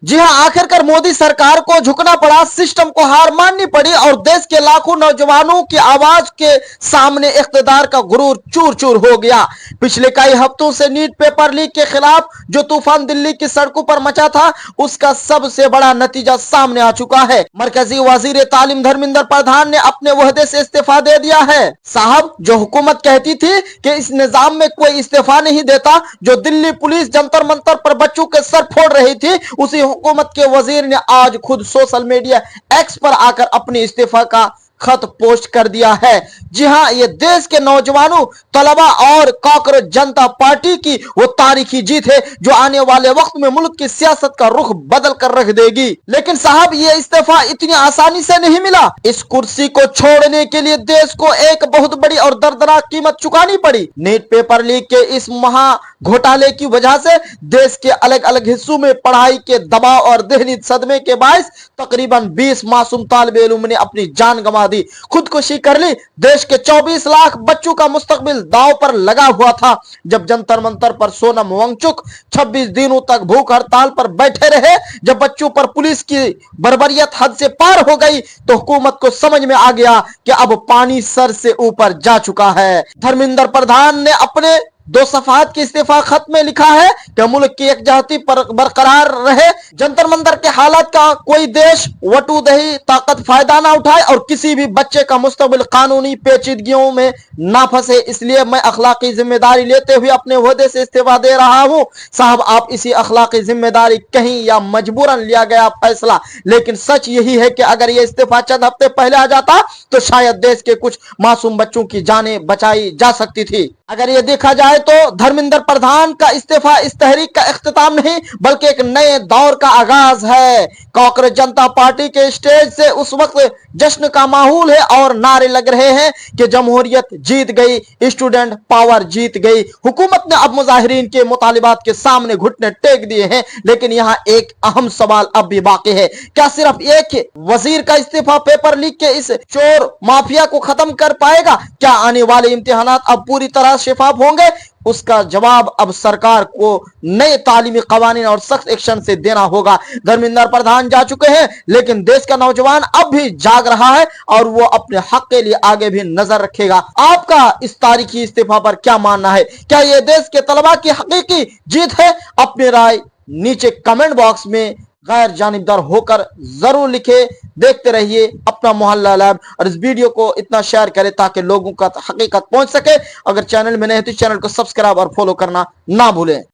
जी हां, आखिरकार मोदी सरकार को झुकना पड़ा, सिस्टम को हार माननी पड़ी और देश के लाखों नौजवानों की आवाज के सामने इख्तिदार का गुरूर चूर चूर हो गया। पिछले कई हफ्तों से नीट पेपर लीक के खिलाफ जो तूफान दिल्ली की सड़कों पर मचा था, उसका सबसे बड़ा नतीजा सामने आ चुका है। मरकजी वजीर तालीम धर्मेंद्र प्रधान ने अपने ओहदे से इस्तीफा दे दिया है। साहब, जो हुकूमत कहती थी कि इस निजाम में कोई इस्तीफा नहीं देता, जो दिल्ली पुलिस जंतर मंतर पर बच्चों के सर फोड़ रही थी, उसी हुकूमत के वजीर ने आज खुद सोशल मीडिया एक्स पर आकर अपनी इस्तीफा का खत पोस्ट कर दिया है। जी हां, ये देश के नौजवानों, तलबा और कांग्रेस जनता पार्टी की वो तारीखी जीत है जो आने वाले वक्त में मुल्क की सियासत का रुख बदल कर रख देगी। लेकिन साहब, ये इस्तीफा इतनी आसानी से नहीं मिला। इस कुर्सी को छोड़ने के लिए देश को एक बहुत बड़ी और दर्दनाक कीमत चुकानी पड़ी। नीट पेपर लीक के इस महा घोटाले की वजह से देश के अलग अलग हिस्सों में पढ़ाई के दबाव और दहली सदमे के बायस तकरीबन 20 मासूम तालिब इल्म ने अपनी जान गंवा दी, खुदकुशी कर ली। देश के 24 लाख बच्चों का मुस्तकबिल दांव पर लगा हुआ था। जब जंतर मंतर पर सोनम वांगचुक 26 दिनों तक भूख हड़ताल पर बैठे रहे, जब बच्चों पर पुलिस की बर्बरियत हद से पार हो गई, तो हुकूमत को समझ में आ गया कि अब पानी सर से ऊपर जा चुका है। धर्मेंद्र प्रधान ने अपने 2 सफात के इस्तीफा खत में लिखा है कि मुल्क की एकजहती पर बरकरार रहे, जंतर मंतर के हालात का कोई देश वटूदही ताकत फायदा ना उठाए और किसी भी बच्चे का मुस्तकबिल कानूनी पेचीदगियों में ना फंसे। इसलिए मैं अखलाकी जिम्मेदारी लेते हुए अपने ओहदे से इस्तीफा दे रहा हूं। साहब, आप इसी अखलाकी जिम्मेदारी कहीं या मजबूरन लिया गया फैसला, लेकिन सच यही है कि अगर यह इस्तीफा चंद हफ्ते पहले आ जाता तो शायद देश के कुछ मासूम बच्चों की जानें बचाई जा सकती थी। अगर ये देखा जाए तो धर्मेंद्र प्रधान का इस्तीफा इस तहरीक का इख्तिताम नहीं बल्कि एक नए दौर का आगाज है। कांग्रेस जनता पार्टी के स्टेज से उस वक्त जश्न का माहौल है और नारे लग रहे हैं कि जमहूरियत जीत गई, स्टूडेंट पावर जीत गई। हुकूमत ने अब मुजाहिरीन के मुतालिबात के सामने घुटने टेक दिए हैं। लेकिन यहाँ एक अहम सवाल अब भी बाकी है, क्या सिर्फ एक वजीर का इस्तीफा पेपर लीक के इस चोर माफिया को खत्म कर पाएगा? क्या आने वाले इम्तिहानात अब पूरी तरह शिफाफ होंगे? उसका जवाब अब सरकार को नए तालीमी कवानीन और सख्त एक्शन से देना होगा। धर्मेंद्र प्रधान जा चुके हैं, लेकिन देश का नौजवान अब भी जाग रहा है और वो अपने हक के लिए आगे भी नजर रखेगा। आपका इस तारीखी इस्तीफा पर क्या मानना है? क्या ये देश के तलबा की हकीकी जीत है? अपनी राय नीचे कमेंट बॉक्स में गैर जानिबदार होकर जरूर लिखे। देखते रहिए अपना मोहल्ला लैब और इस वीडियो को इतना शेयर करें ताकि लोगों का हकीकत पहुंच सके। अगर चैनल में नए हैं तो चैनल को सब्सक्राइब और फॉलो करना ना भूलें।